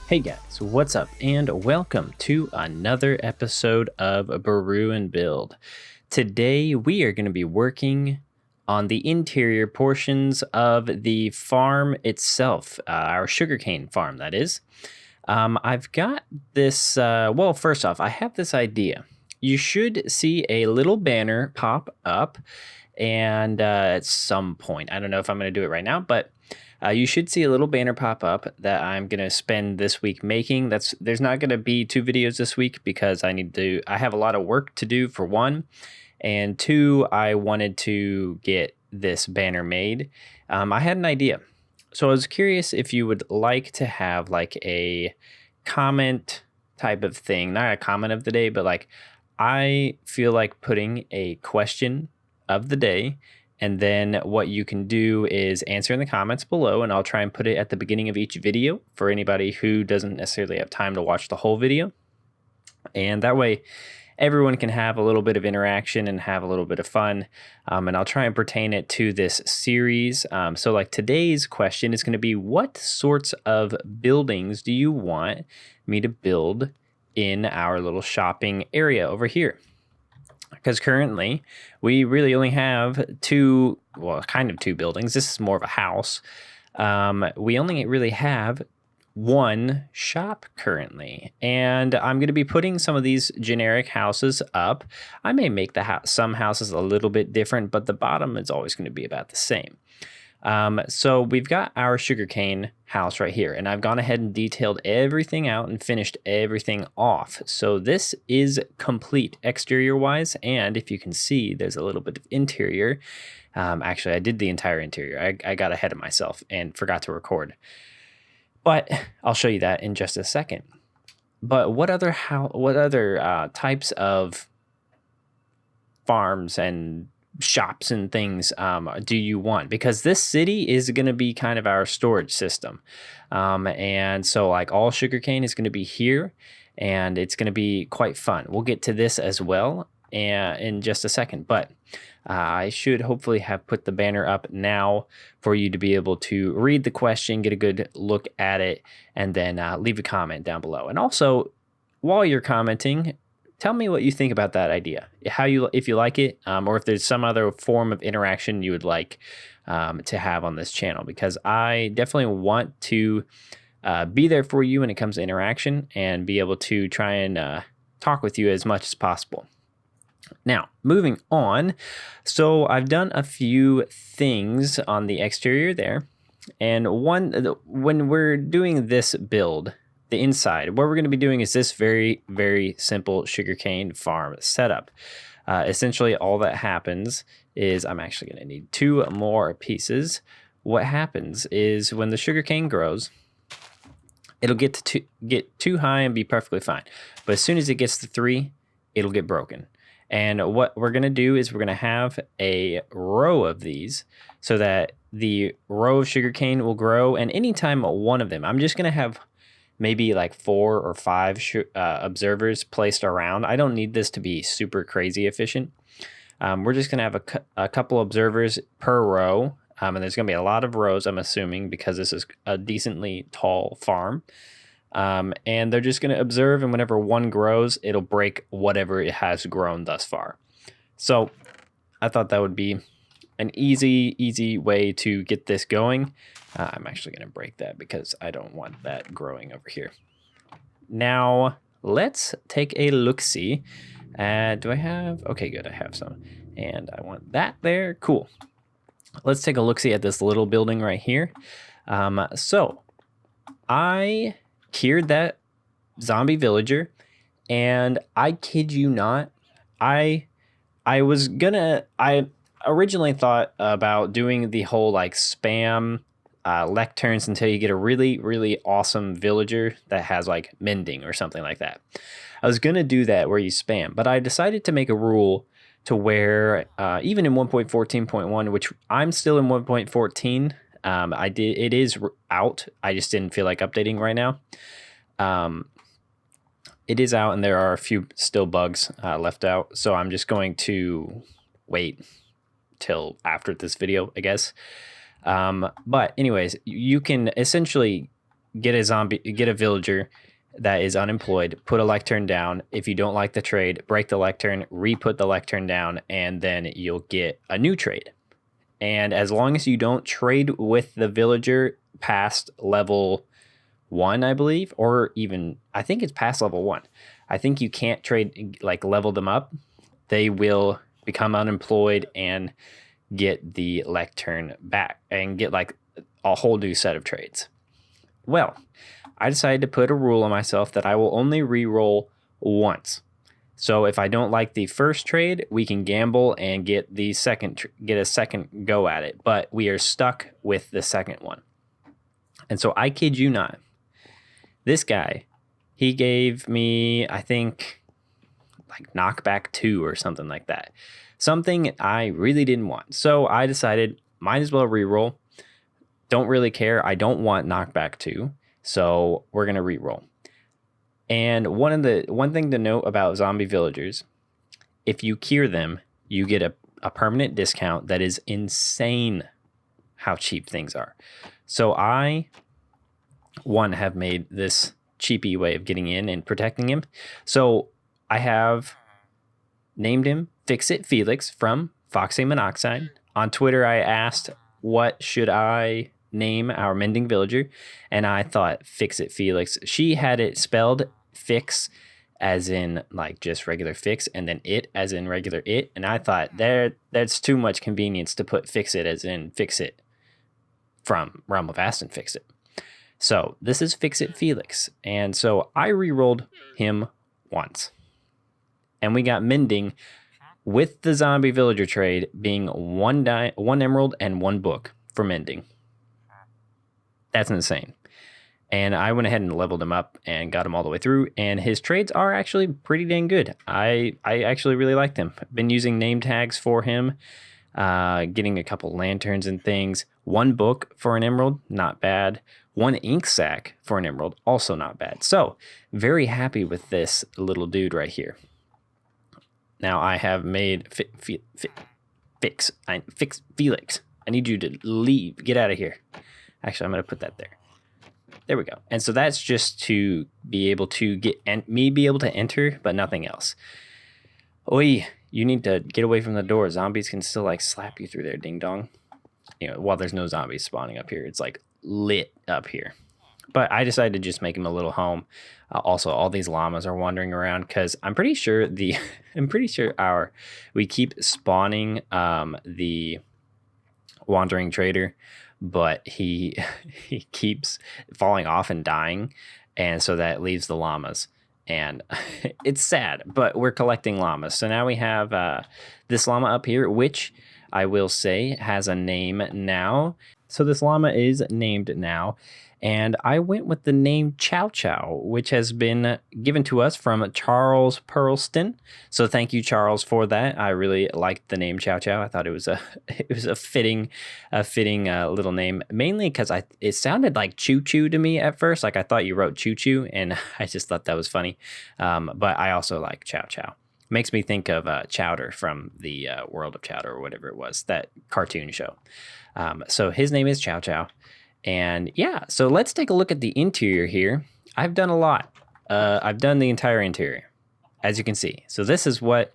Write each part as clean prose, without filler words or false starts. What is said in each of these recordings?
Hey guys, what's up, and welcome to another episode of Brew Build. Today we are going to be working on the interior portions of the farm itself, our sugarcane farm, that is. I've got this, well, first off, I have this idea. You should see a little banner pop up, and at some point, I don't know if I'm going to do it right now, but you should see a little banner pop up that I'm going to spend this week making. There's not going to be 2 videos this week because I have a lot of work to do, for one, and 2, I wanted to get this banner made. I had an idea. So I was curious if you would like to have like a comment type of thing, not a comment of the day, but like I feel like putting a question of the day. And then what you can do is answer in the comments below, and I'll try and put it at the beginning of each video for anybody who doesn't necessarily have time to watch the whole video. And that way everyone can have a little bit of interaction and have a little bit of fun. And I'll try and pertain it to this series. So like today's question is going to be, what sorts of buildings do you want me to build in our little shopping area over here? Because currently we really only have two buildings. This is more of a house. We only really have one shop currently, and I'm going to be putting some of these generic houses up. I may make some houses a little bit different, but the bottom is always going to be about the same. So we've got our sugarcane house right here, and I've gone ahead and detailed everything out and finished everything off. So this is complete exterior wise, and if you can see, there's a little bit of interior. Actually, I did the entire interior. I got ahead of myself and forgot to record, but I'll show you that in just a second. But what other types of farms and shops and things do you want? Because this city is going to be kind of our storage system, and so like all sugarcane is going to be here, and it's going to be quite fun. We'll get to this as well in just a second, but I should hopefully have put the banner up now for you to be able to read the question, get a good look at it, and then leave a comment down below. And also, while you're commenting, tell me what you think about that idea, if you like it, or if there's some other form of interaction you would like to have on this channel, because I definitely want to be there for you when it comes to interaction and be able to try and talk with you as much as possible. Now, moving on. So I've done a few things on the exterior there, and when we're doing this build, the inside, what we're going to be doing is this very, very simple sugarcane farm setup. Essentially, all that happens is I'm actually going to need 2 more pieces. What happens is when the sugarcane grows, it'll get too high and be perfectly fine. But as soon as it gets to 3, it'll get broken. And what we're going to do is we're going to have a row of these so that the row of sugarcane will grow. And anytime one of them, I'm just going to have maybe like 4 or 5 observers placed around. I don't need this to be super crazy efficient. We're just going to have a couple observers per row. And there's going to be a lot of rows, I'm assuming, because this is a decently tall farm. And they're just going to observe, and whenever one grows, it'll break whatever it has grown thus far. So I thought that would be an easy way to get this going. I'm actually going to break that because I don't want that growing over here. Now, let's take a look-see. Do I have? Okay, good. I have some. And I want that there. Cool. Let's take a look-see at this little building right here. So I cured that zombie villager, and I kid you not, I originally thought about doing the whole like spam lecterns until you get a really, really awesome villager that has like mending or something like that. I was gonna do that where you spam, but I decided to make a rule to where even in 1.14.1, which I'm still in 1.14, it is out. I just didn't feel like updating right now. It is out, and there are a few still bugs left out, so I'm just going to wait till after this video, I guess. But anyways, you can essentially get a villager that is unemployed, put a lectern down. If you don't like the trade, break the lectern, re-put the lectern down, and then you'll get a new trade. And as long as you don't trade with the villager past level 1, I believe, or even, I think it's past level 1. I think you can't trade, like level them up. They will become unemployed and get the lectern back and get like a whole new set of trades. Well, I decided to put a rule on myself that I will only re-roll once. So if I don't like the first trade, we can gamble and get a second go at it. But we are stuck with the second one. And so I kid you not, this guy, he gave me, I think, like knockback 2 or something like that. Something I really didn't want. So I decided, might as well reroll. Don't really care. I don't want knockback 2. So we're going to reroll. And one thing to note about zombie villagers, if you cure them, you get a permanent discount that is insane how cheap things are. So I, have made this cheapy way of getting in and protecting him. So I have named him Fix It Felix from Foxy Monoxide. On Twitter, I asked, what should I name our mending villager? And I thought Fix It Felix. She had it spelled fix as in like just regular fix, and then it as in regular it. And I thought that's too much convenience to put Fix It as in fix it from Realm of Aston Fix It. So this is Fix It Felix. And so I re-rolled him once. And we got mending with the zombie villager trade being 1 emerald and 1 book for mending. That's insane. And I went ahead and leveled him up and got him all the way through. And his trades are actually pretty dang good. I actually really like them. Been using name tags for him, getting a couple lanterns and things. 1 book for an emerald, not bad. 1 ink sac for an emerald, also not bad. So very happy with this little dude right here. Now I have made Fix Felix. I need you to leave. Get out of here. Actually, I'm going to put that there. There we go. And so that's just to be able to be able to enter, but nothing else. Oi, you need to get away from the door. Zombies can still like slap you through there, ding dong. You know, while there's no zombies spawning up here, it's like lit up here. But I decided to just make him a little home. Also, all these llamas are wandering around because I'm pretty sure we keep spawning the wandering trader, but he keeps falling off and dying, and so that leaves the llamas. And it's sad, but we're collecting llamas. So now we have this llama up here, which I will say has a name now. So this llama is named now. And I went with the name Chow Chow, which has been given to us from Charles Pearlston. So thank you, Charles, for that. I really liked the name Chow Chow. I thought it was a fitting little name, mainly because it sounded like Choo Choo to me at first. Like I thought you wrote Choo Choo, and I just thought that was funny. But I also like Chow Chow. Makes me think of Chowder from the World of Chowder or whatever it was, that cartoon show. So his name is Chow Chow. And yeah, so let's take a look at the interior here. I've done a lot. I've done the entire interior, as you can see. So this is what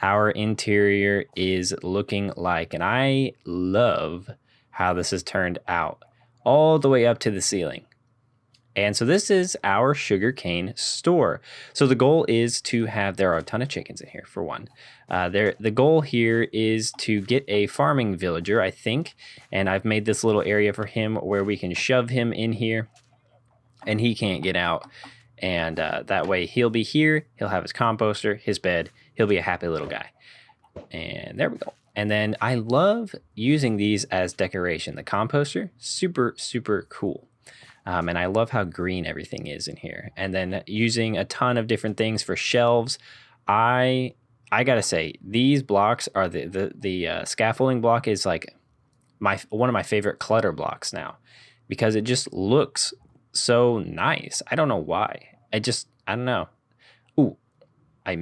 our interior is looking like. And I love how this has turned out all the way up to the ceiling. And so this is our sugarcane store. So the goal is to have, there are a ton of chickens in here for one. The goal here is to get a farming villager, I think. And I've made this little area for him where we can shove him in here and he can't get out. And that way he'll be here. He'll have his composter, his bed. He'll be a happy little guy. And there we go. And then I love using these as decoration. The composter, super, super cool. And I love how green everything is in here. And then using a ton of different things for shelves. I gotta say, these blocks are the scaffolding block is like one of my favorite clutter blocks now, because it just looks so nice. I don't know why. I don't know. Ooh, I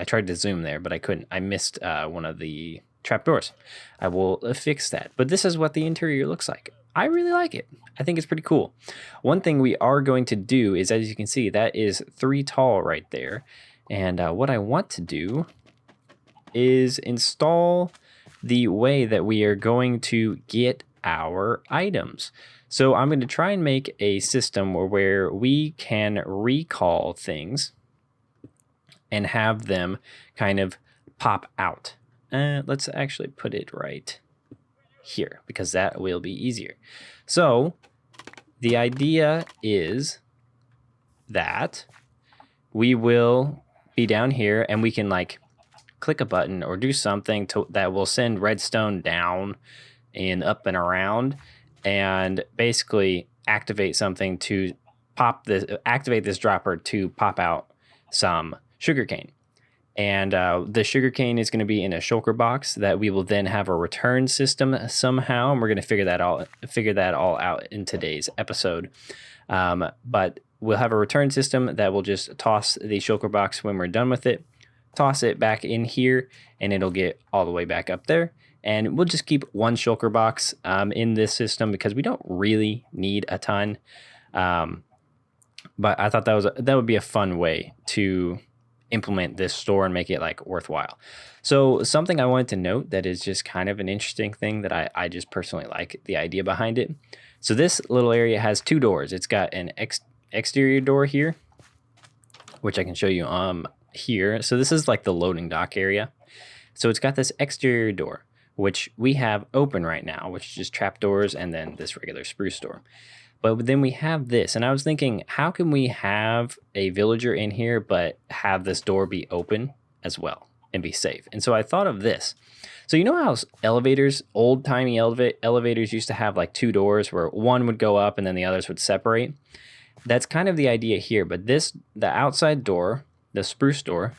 tried to zoom there, but I couldn't. I missed one of the trapdoors. I will fix that. But this is what the interior looks like. I really like it. I think it's pretty cool. One thing we are going to do is, as you can see, that is 3 tall right there. And what I want to do is install the way that we are going to get our items. So I'm going to try and make a system where we can recall things and have them kind of pop out. Let's actually put it right here because that will be easier. So the idea is that we will be down here and we can like click a button or do something that will send redstone down and up and around and basically activate something to activate this dropper to pop out some sugarcane. And the sugarcane is going to be in a shulker box that we will then have a return system somehow, and we're going to figure that all out in today's episode. But we'll have a return system that will just toss the shulker box when we're done with it, toss it back in here, and it'll get all the way back up there. And we'll just keep one shulker box in this system because we don't really need a ton. But I thought that would be a fun way to implement this store and make it like worthwhile. So something I wanted to note that is just kind of an interesting thing that I just personally like the idea behind it. So this little area has 2 doors. It's got an exterior door here, which I can show you here. So this is like the loading dock area. So it's got this exterior door, which we have open right now, which is just trapdoors and then this regular spruce door. But then we have this, and I was thinking, how can we have a villager in here but have this door be open as well and be safe? And so I thought of this. So you know how elevators, old-timey elevators used to have like 2 doors where one would go up and then the others would separate? That's kind of the idea here, but the outside door, the spruce door,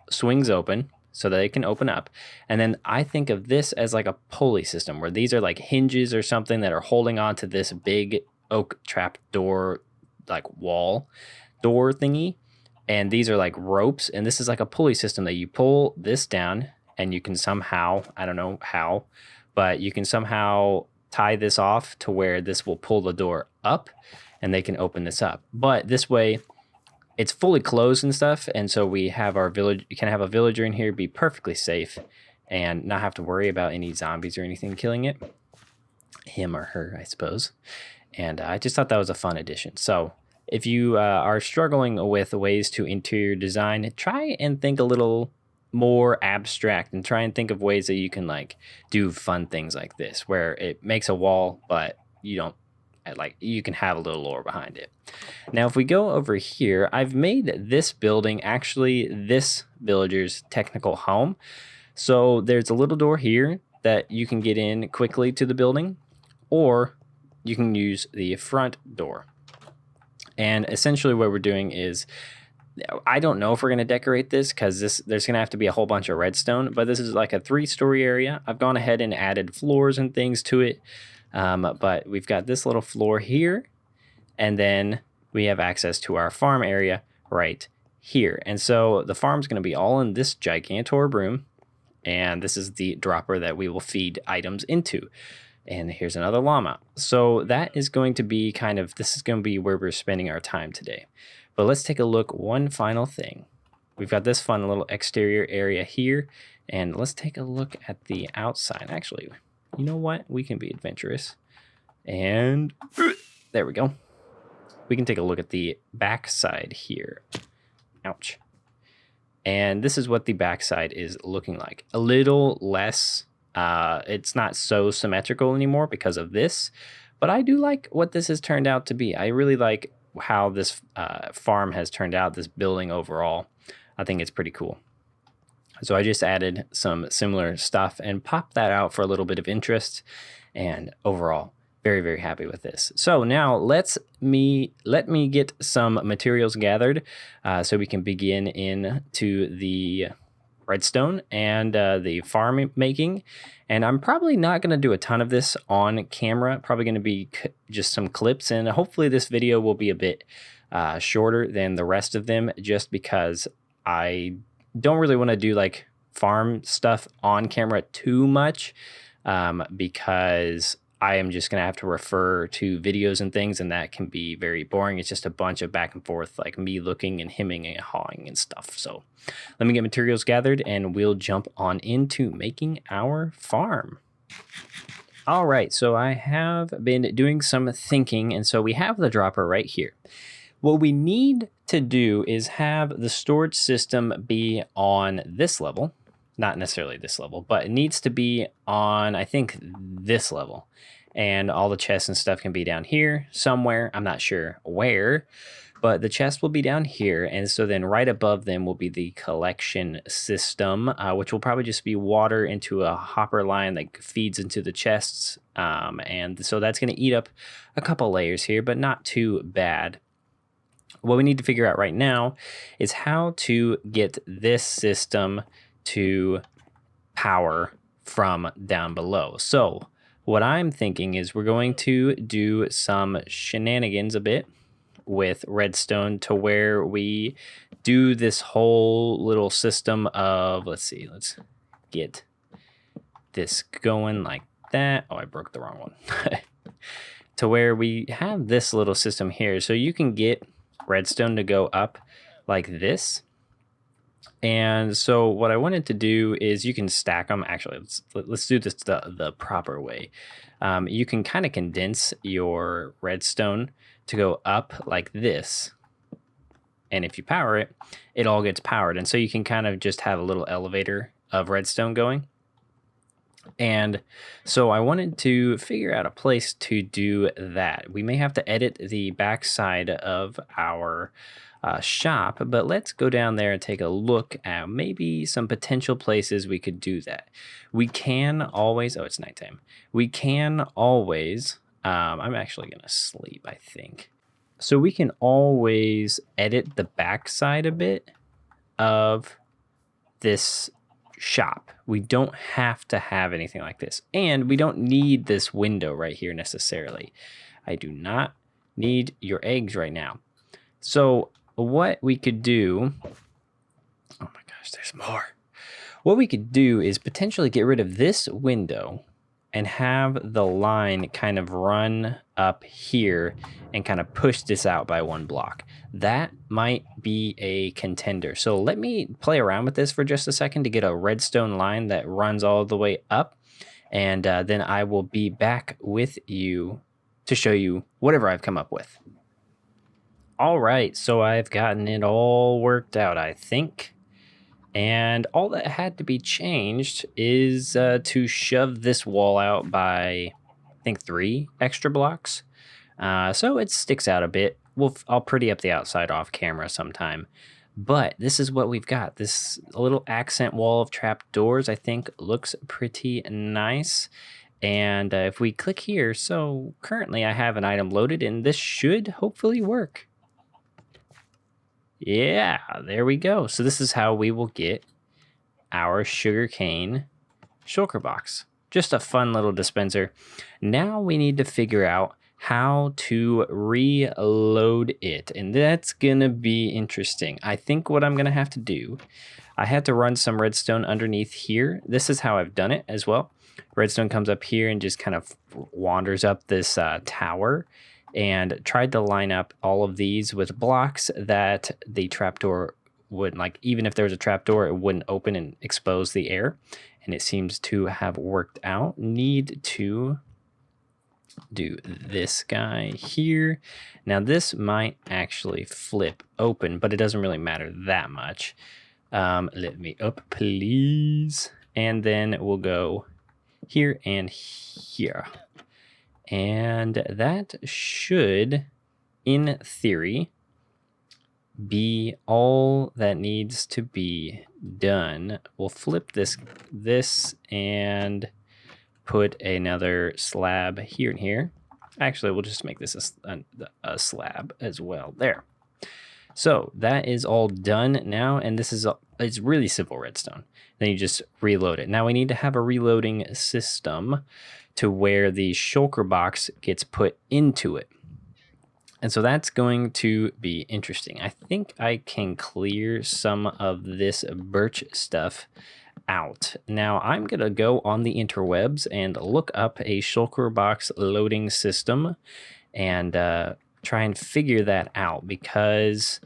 swings open so that it can open up. And then I think of this as like a pulley system where these are like hinges or something that are holding on to this big oak trap door, like wall door thingy, and these are like ropes, and this is like a pulley system that you pull this down and you can somehow, I don't know how, but you can somehow tie this off to where this will pull the door up and they can open this up. But this way it's fully closed and stuff, and so we have you can have a villager in here, be perfectly safe and not have to worry about any zombies or anything killing it, him or her, I suppose. And I just thought that was a fun addition. So if you are struggling with ways to interior design, try and think a little more abstract and try and think of ways that you can like do fun things like this, where it makes a wall, but you can have a little lore behind it. Now, if we go over here, I've made this building actually this villager's technical home. So there's a little door here that you can get in quickly to the building, or you can use the front door. And essentially what we're doing is, I don't know if we're going to decorate this because there's going to have to be a whole bunch of redstone, but this is like a 3-story area. I've gone ahead and added floors and things to it. But we've got this little floor here, and then we have access to our farm area right here. And so the farm's going to be all in this gigantor room, and this is the dropper that we will feed items into. And here's another llama. So that is going to be this is going to be where we're spending our time today. But let's take a look. One final thing. We've got this fun little exterior area here. And let's take a look at the outside. Actually, you know what? We can be adventurous. And there we go. We can take a look at the back side here. Ouch. And this is what the back side is looking like. A little less... it's not so symmetrical anymore because of this, but I do like what this has turned out to be. I really like how this farm has turned out, this building overall. I think it's pretty cool. So I just added some similar stuff and popped that out for a little bit of interest, and overall very, very happy with this. So now let me get some materials gathered so we can begin into the redstone and the farm making. And I'm probably not going to do a ton of this on camera, probably going to be just some clips, and hopefully this video will be a bit shorter than the rest of them, just because I don't really want to do like farm stuff on camera too much because I am just going to have to refer to videos and things, and that can be very boring. It's just a bunch of back and forth, like me looking and hemming and hawing and stuff. So let me get materials gathered and we'll jump on into making our farm. All right, so I have been doing some thinking, and so we have the dropper right here. What we need to do is have the storage system be on this level. Not necessarily this level, but it needs to be on, I think, this level. And all the chests and stuff can be down here somewhere. I'm not sure where, but the chest will be down here. And so then right above them will be the collection system, which will probably just be water into a hopper line that feeds into the chests. And so that's going to eat up a couple layers here, but not too bad. What we need to figure out right now is how to get this system to power from down below. So what I'm thinking is we're going to do some shenanigans a bit with redstone to where we do this whole little system of, let's get this going like that. Oh, I broke the wrong one. To where we have this little system here. So you can get redstone to go up like this. And so what I wanted to do is you can stack them. Actually, let's do this the proper way. You can kind of condense your redstone to go up like this. And if you power it, it all gets powered. And so you can kind of just have a little elevator of redstone going. And so I wanted to figure out a place to do that. We may have to edit the backside of our shop, but let's go down there and take a look at maybe some potential places we could do that. We can always, oh, it's nighttime. We can always, I'm actually going to sleep, I think. So we can always edit the backside a bit of this shop. We don't have to have anything like this. And we don't need this window right here necessarily. I do not need your eggs right now. So what we could do, oh my gosh, there's more. What we could do is potentially get rid of this window and have the line kind of run up here and kind of push this out by one block. That might be a contender. So let me play around with this for just a second to get a redstone line that runs all the way up. And then I will be back with you to show you whatever I've come up with. All right, so I've gotten it all worked out, I think. And all that had to be changed is to shove this wall out by, I think, 3 extra blocks. So it sticks out a bit. I'll pretty up the outside off camera sometime. But this is what we've got. This little accent wall of trapdoors, I think, looks pretty nice. And if we click here, so currently I have an item loaded, and this should hopefully work. Yeah, there we go. So this is how we will get our sugarcane shulker box. Just a fun little dispenser. Now we need to figure out how to reload it. And that's going to be interesting. I think what I'm going to have to do, I had to run some redstone underneath here. This is how I've done it as well. Redstone comes up here and just kind of wanders up this tower. And tried to line up all of these with blocks that the trapdoor wouldn't, like, even if there was a trapdoor, it wouldn't open and expose the air. And it seems to have worked out. Need to do this guy here. Now this might actually flip open, but it doesn't really matter that much. Let me up, please. And then we'll go here and here. And that should, in theory, be all that needs to be done. We'll flip this and put another slab here and here. Actually, we'll just make this a slab as well. There. So that is all done now, and it's really simple redstone. Then you just reload it. Now we need to have a reloading system to where the shulker box gets put into it. And so that's going to be interesting. I think I can clear some of this birch stuff out. Now I'm going to go on the interwebs and look up a shulker box loading system and try and figure that out, because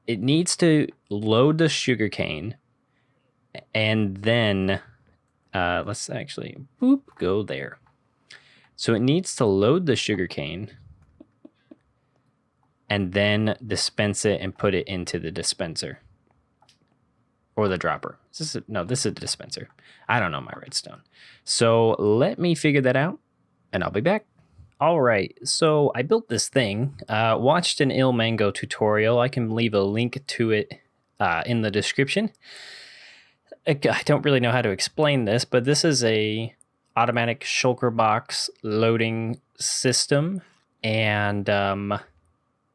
it needs to load the sugarcane, and then let's actually go there. So it needs to load the sugarcane and then dispense it and put it into the dispenser. Or the dropper. This is a dispenser. I don't know my redstone. So let me figure that out, and I'll be back. All right, so I built this thing. Watched an Mango tutorial. I can leave a link to it in the description. I don't really know how to explain this, but this is a automatic shulker box loading system, and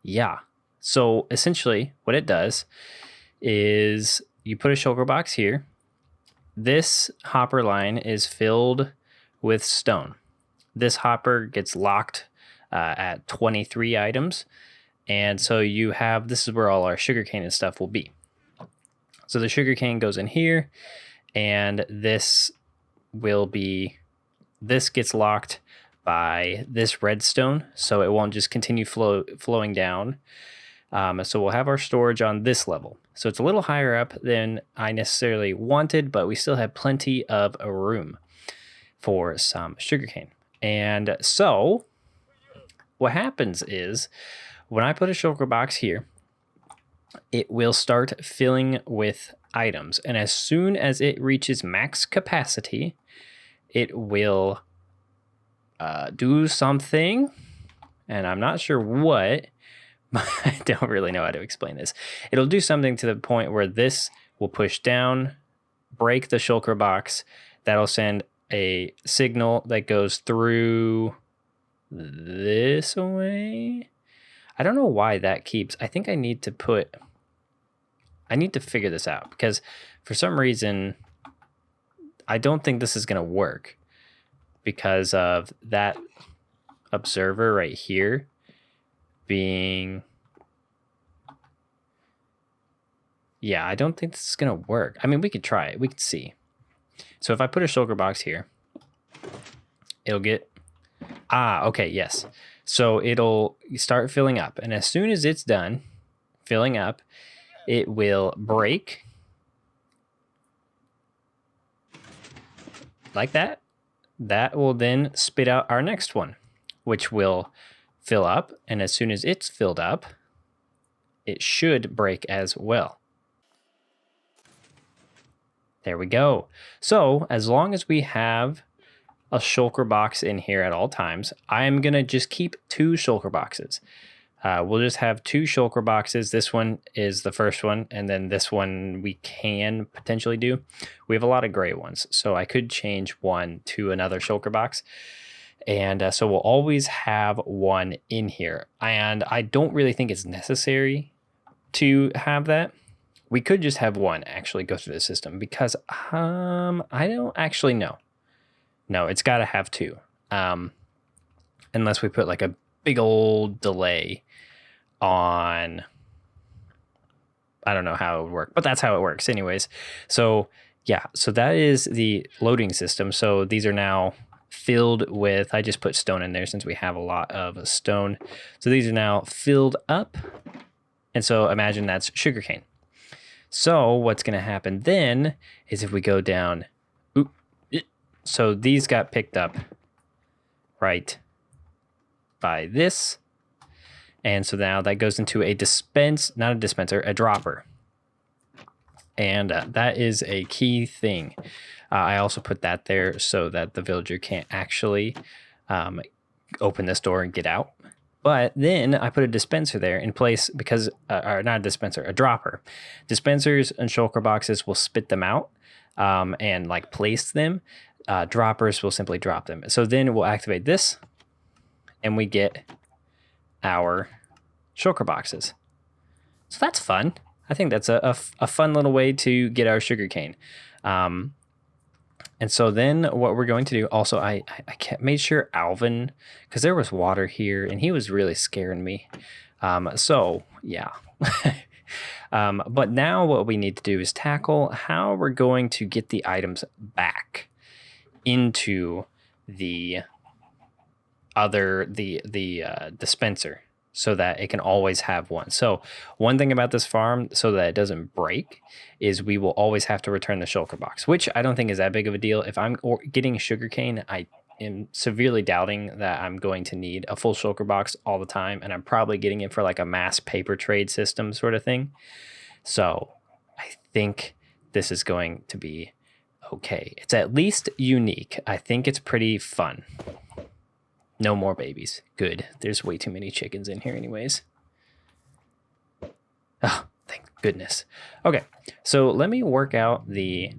yeah. So essentially, what it does is you put a shulker box here. This hopper line is filled with stone. This hopper gets locked at 23 items. And so you have, this is where all our sugarcane and stuff will be. So the sugarcane goes in here, and this gets locked by this redstone, so it won't just continue flowing down. So we'll have our storage on this level. So it's a little higher up than I necessarily wanted, but we still have plenty of room for some sugarcane. And so what happens is when I put a shulker box here, it will start filling with items. And as soon as it reaches max capacity, it will do something. And I'm not sure what. I don't really know how to explain this. It'll do something to the point where this will push down, break the shulker box. That'll send a signal that goes through this way. I don't know why that keeps. I think I need to figure this out, because for some reason I don't think this is going to work because of that observer right here being, yeah, I don't think this is gonna work. I mean, we could try it, we could see. So if I put a shulker box here, it'll get, okay, yes. So it'll start filling up, and as soon as it's done filling up, it will break like that. That will then spit out our next one, which will fill up, and as soon as it's filled up, it should break as well. There we go. So as long as we have a shulker box in here at all times, I'm gonna just keep 2 shulker boxes. We'll just have 2 shulker boxes. This one is the first one, and then this one we can potentially do. We have a lot of gray ones, so I could change one to another shulker box. And so we'll always have one in here. And I don't really think it's necessary to have that. We could just have one actually go through the system, because I don't actually know. No, it's got to have 2. Unless we put like a big old delay on, I don't know how it would work, but that's how it works anyways. So yeah, so that is the loading system. So these are now filled with, I just put stone in there since we have a lot of stone. So these are now filled up. And so imagine that's sugarcane. So what's going to happen then is if we go down, so these got picked up right by this. And so now that goes into a a dropper. And that is a key thing. I also put that there so that the villager can't actually open this door and get out. But then I put a dispenser there in place because, or not a dispenser, a dropper. Dispensers and shulker boxes will spit them out and like place them. Droppers will simply drop them. So then we'll activate this and we get our shulker boxes. So that's fun. I think that's a fun little way to get our sugarcane. And so then what we're going to do, also I made sure Alvin, because there was water here and he was really scaring me. So yeah. But now what we need to do is tackle how we're going to get the items back into the dispenser so that it can always have one. So one thing about this farm, so that it doesn't break, is we will always have to return the shulker box, which I don't think is that big of a deal. If I'm getting sugarcane, I am severely doubting that I'm going to need a full shulker box all the time, and I'm probably getting it for like a mass paper trade system sort of thing. So I think this is going to be okay. It's at least unique. I think it's pretty fun. No more babies. Good. There's way too many chickens in here anyways. Oh, thank goodness. Okay, so let me work out the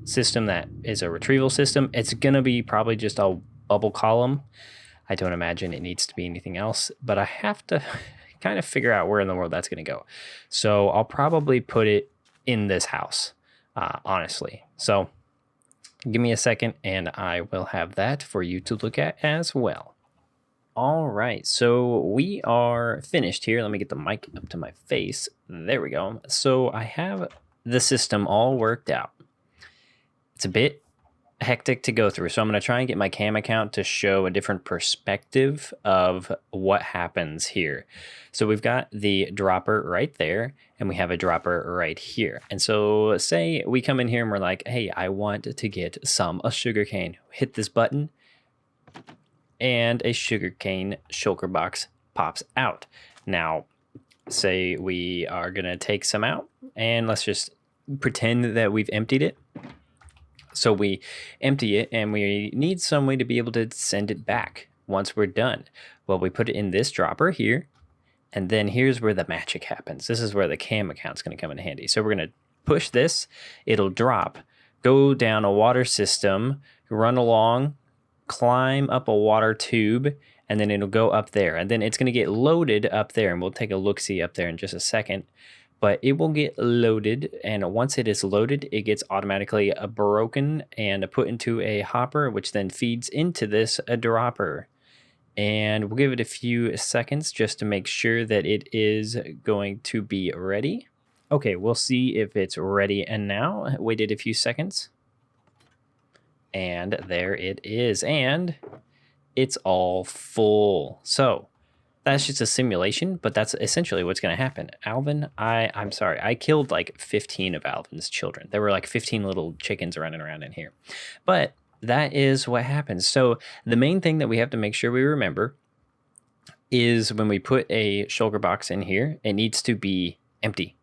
system that is a retrieval system. It's going to be probably just a bubble column. I don't imagine it needs to be anything else, but I have to kind of figure out where in the world that's going to go. So I'll probably put it in this house, honestly. So give me a second and I will have that for you to look at as well. All right, so we are finished here. Let me get the mic up to my face. There we go. So I have the system all worked out. It's a bit hectic to go through, so I'm going to try and get my cam account to show a different perspective of what happens here. So we've got the dropper right there, and we have a dropper right here. And so say we come in here and we're like, hey, I want to get some sugarcane. Hit this button, and a sugarcane shulker box pops out. Now, say we are going to take some out, and let's just pretend that we've emptied it. So we empty it, and we need some way to be able to send it back once we're done. Well, we put it in this dropper here, and then here's where the magic happens. This is where the cam account's going to come in handy. So we're going to push this, it'll drop, go down a water system, run along, climb up a water tube, and then it'll go up there, and then it's going to get loaded up there, and we'll take a look-see up there in just a second. But it will get loaded, and once it is loaded, it gets automatically broken and put into a hopper, which then feeds into this dropper. And we'll give it a few seconds just to make sure that it is going to be ready. Okay, we'll see if it's ready, and now waited a few seconds. And there it is, and it's all full. So that's just a simulation, but that's essentially what's going to happen. Alvin, I'm sorry, I killed like 15 of Alvin's children. There were like 15 little chickens running around in here. But that is what happens. So the main thing that we have to make sure we remember is when we put a shulker box in here, it needs to be empty.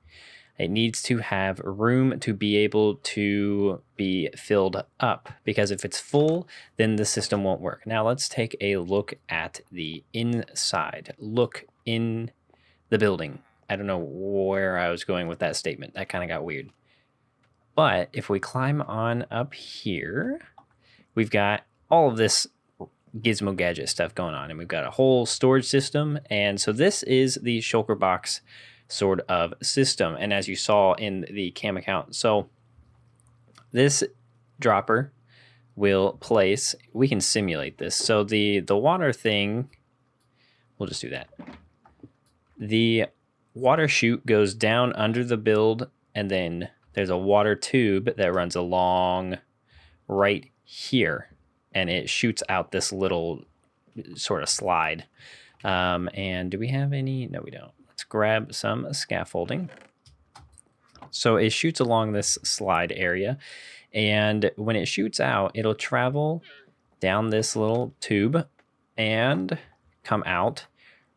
It needs to have room to be able to be filled up, because if it's full, then the system won't work. Now let's take a look at the inside. Look in the building. I don't know where I was going with that statement. That kind of got weird. But if we climb on up here, we've got all of this gizmo gadget stuff going on, and we've got a whole storage system. And so this is the shulker box sort of system, and as you saw in the cam account, so this dropper will place, we can simulate this, so the water thing, we'll just do that. The water chute goes down under the build, and then there's a water tube that runs along right here, and it shoots out this little sort of slide. And do we have any? No, we don't. Let's grab some scaffolding. So it shoots along this slide area, and when it shoots out, it'll travel down this little tube and come out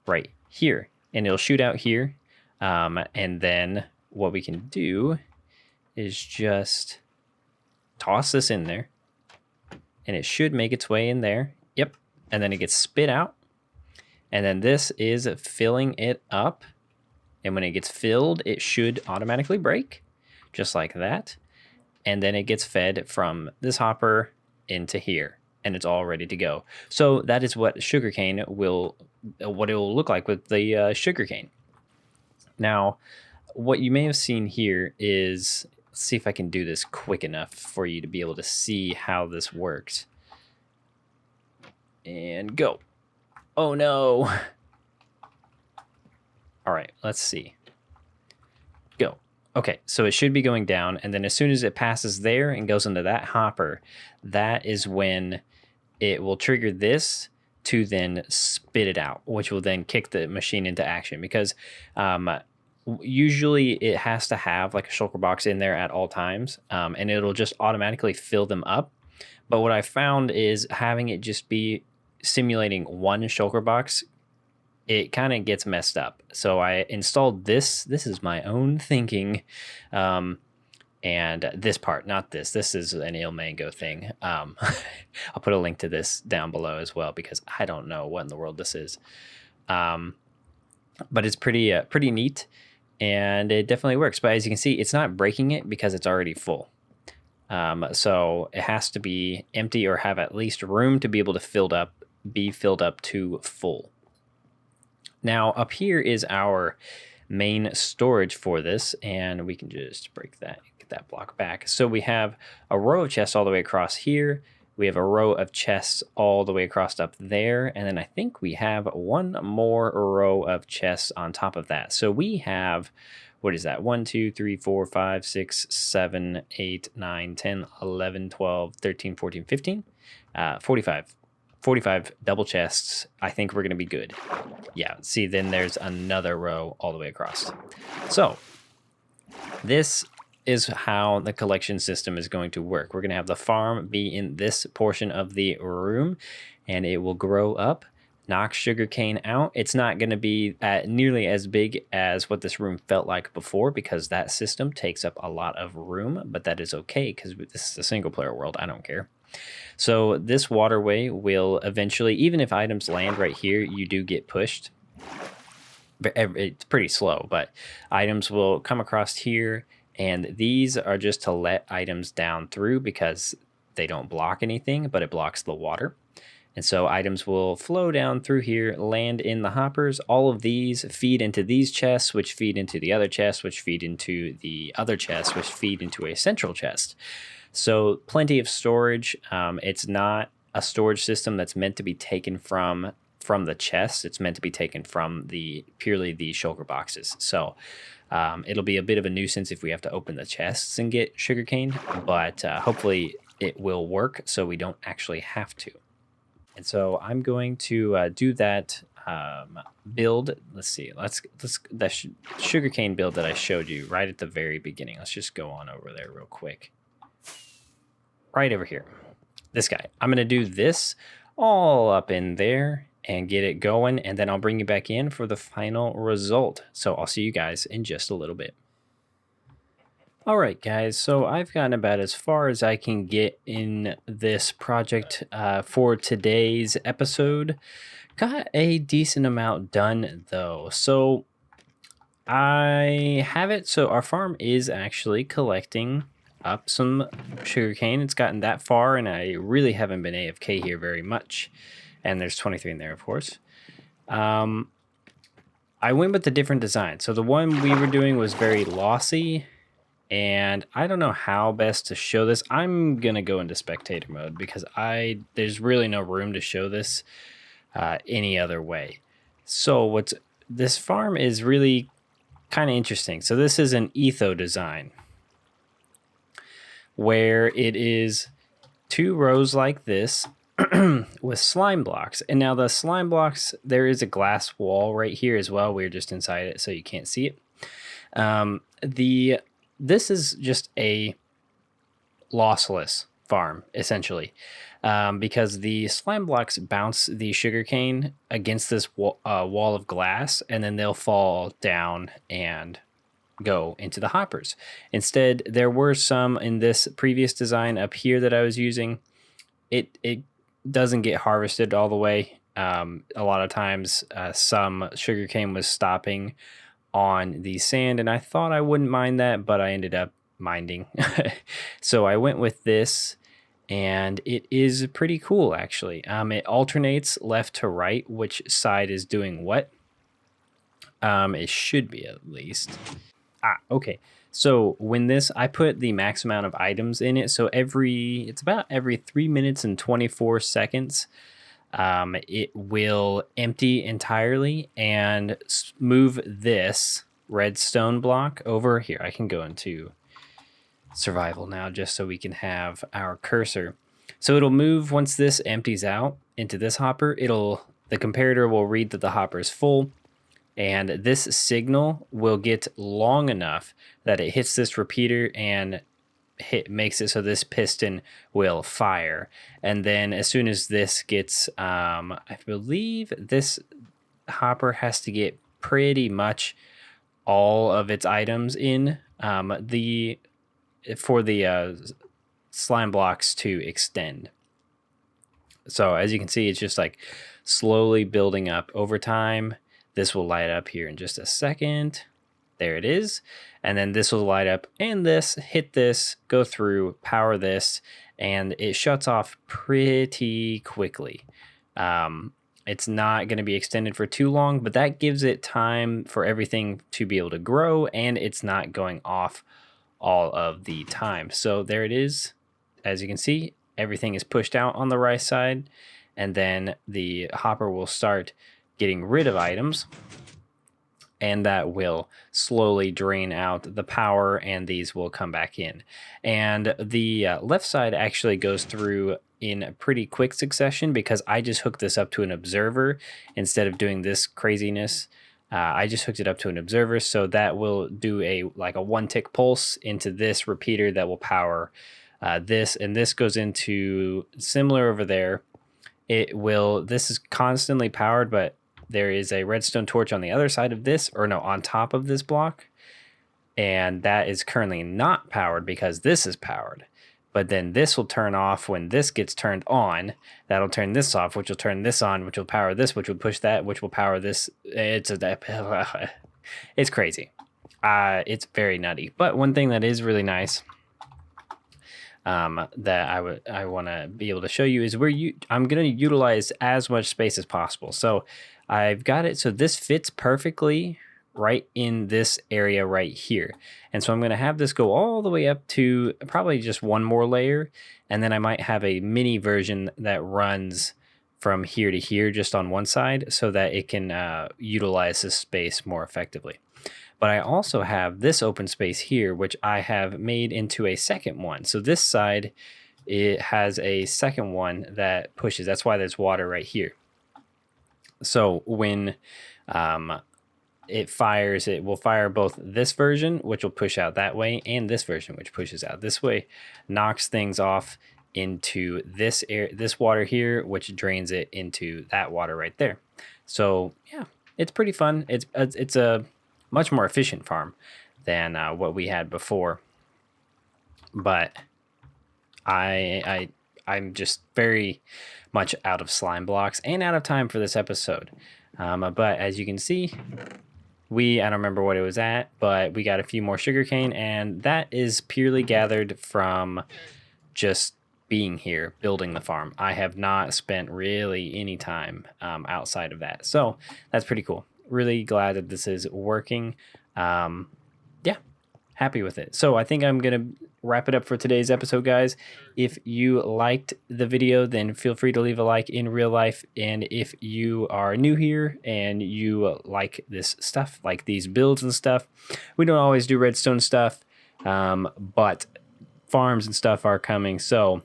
right here, and it'll shoot out here. And then what we can do is just toss this in there, and it should make its way in there. Yep. And then it gets spit out. And then this is filling it up. And when it gets filled, it should automatically break, just like that. And then it gets fed from this hopper into here, and it's all ready to go. So that is what sugarcane will, what it will look like with the sugarcane. Now, what you may have seen here is, let's see if I can do this quick enough for you to be able to see how this works. And go. Oh no. All right, let's see. Go. Okay, so it should be going down, and then as soon as it passes there and goes into that hopper, that is when it will trigger this to then spit it out, which will then kick the machine into action, because usually it has to have like a shulker box in there at all times, and it'll just automatically fill them up. But what I found is having it just be simulating one shulker box, it kind of gets messed up. So I installed this. This is my own thinking. And this part, not this. This is an Il Mango thing. I'll put a link to this down below as well, because I don't know what in the world this is. But it's pretty neat, and it definitely works. But as you can see, it's not breaking it because it's already full. So it has to be empty or have at least room to be able to be filled up to full. Now up here is our main storage for this, and we can just break that, get that block back. So we have a row of chests all the way across here. We have a row of chests all the way across up there, and then I think we have one more row of chests on top of that. So we have, what is that? 1, 2, 3, 4, 5, 6, 7, 8, 9, 10, 11, 12, 13, 14, 15, 45 double chests. I think we're going to be good. Yeah, see, then there's another row all the way across. So this is how the collection system is going to work. We're going to have the farm be in this portion of the room, and it will grow up, knock sugarcane out. It's not going to be nearly as big as what this room felt like before, because that system takes up a lot of room, but that is okay because this is a single player world. I don't care. So this waterway will eventually, even if items land right here, you do get pushed. It's pretty slow, but items will come across here, and these are just to let items down through because they don't block anything, but it blocks the water. And so items will flow down through here, land in the hoppers. All of these feed into these chests, which feed into the other chests, which feed into the other chests, which feed into a central chest. So plenty of storage. It's not a storage system that's meant to be taken from the chests. It's meant to be taken from purely the shulker boxes. So it'll be a bit of a nuisance if we have to open the chests and get sugarcane, but hopefully it will work so we don't actually have to. And so I'm going to do that build. Let's see. Let's that sugarcane build that I showed you right at the very beginning. Let's just go on over there real quick. Right over here. This guy. I'm going to do this all up in there and get it going, and then I'll bring you back in for the final result. So I'll see you guys in just a little bit. All right, guys, so I've gotten about as far as I can get in this project for today's episode. Got a decent amount done, though. So I have it. So our farm is actually collecting up some sugarcane. It's gotten that far, and I really haven't been AFK here very much. And there's 23 in there, of course. I went with a different design. So the one we were doing was very lossy, and I don't know how best to show this. I'm gonna go into spectator mode because there's really no room to show this any other way. So this farm is really kind of interesting. So this is an etho design where it is 2 rows like this with slime blocks. And now the slime blocks, there is a glass wall right here as well. We're just inside it so you can't see it. This is just a lossless farm, essentially, because the slime blocks bounce the sugarcane against this wall of glass, and then they'll fall down and go into the hoppers. Instead, there were some in this previous design up here that I was using. It doesn't get harvested all the way. A lot of times, some sugarcane was stopping on the sand, and I thought I wouldn't mind that, but I ended up minding. So I went with this, and it is pretty cool, actually. It alternates left to right, which side is doing what. It should be, at least. Okay. So when I put the max amount of items in it, so it's about every 3 minutes and 24 seconds, it will empty entirely and move this redstone block over here. I can go into survival now just so we can have our cursor. So it'll move once this empties out into this hopper. The comparator will read that the hopper is full, and this signal will get long enough that it hits this repeater and makes it so this piston will fire. And then as soon as this gets, I believe this hopper has to get pretty much all of its items in for the slime blocks to extend. So as you can see, it's just like slowly building up over time. This will light up here in just a second. There it is. And then this will light up, and this, hit this, go through, power this, and it shuts off pretty quickly. It's not going to be extended for too long, but that gives it time for everything to be able to grow, and it's not going off all of the time. So there it is. As you can see, everything is pushed out on the right side, and then the hopper will start getting rid of items, and that will slowly drain out the power, and these will come back in. And the left side actually goes through in a pretty quick succession because I just hooked this up to an observer instead of doing this craziness. I just hooked it up to an observer, so that will do a 1-tick pulse into this repeater that will power this, and this goes into similar over there. This is constantly powered, but there is a redstone torch on the other side of this, or no, on top of this block, and that is currently not powered because this is powered. But then this will turn off when this gets turned on. That'll turn this off, which will turn this on, which will power this, which will push that, which will power this. It's crazy. It's very nutty. But one thing that is really nice that I want to be able to show you is I'm going to utilize as much space as possible. So I've got it so this fits perfectly right in this area right here. And so I'm going to have this go all the way up to probably just one more layer, and then I might have a mini version that runs from here to here just on one side so that it can utilize this space more effectively. But I also have this open space here, which I have made into a second one. So this side, it has a second one that pushes. That's why there's water right here. So when it fires, it will fire both this version, which will push out that way, and this version, which pushes out this way, knocks things off into this water here, which drains it into that water right there. So yeah, it's pretty fun. It's a much more efficient farm than what we had before, but I'm just very much out of slime blocks and out of time for this episode. But as you can see, I don't remember what it was at, but we got a few more sugarcane, and that is purely gathered from just being here, building the farm. I have not spent really any time outside of that. So that's pretty cool. Really glad that this is working. Yeah, happy with it. So I think I'm going to wrap it up for today's episode, guys. If you liked the video, then feel free to leave a like in real life. And if you are new here and you like this stuff, like these builds and stuff, we don't always do redstone stuff, but farms and stuff are coming. So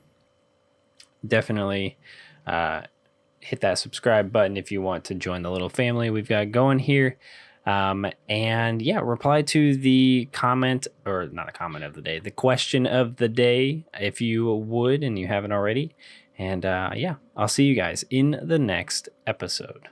definitely hit that subscribe button if you want to join the little family we've got going here. And yeah, reply to the comment, or not a comment of the day, the question of the day, if you would and you haven't already. And yeah, I'll see you guys in the next episode.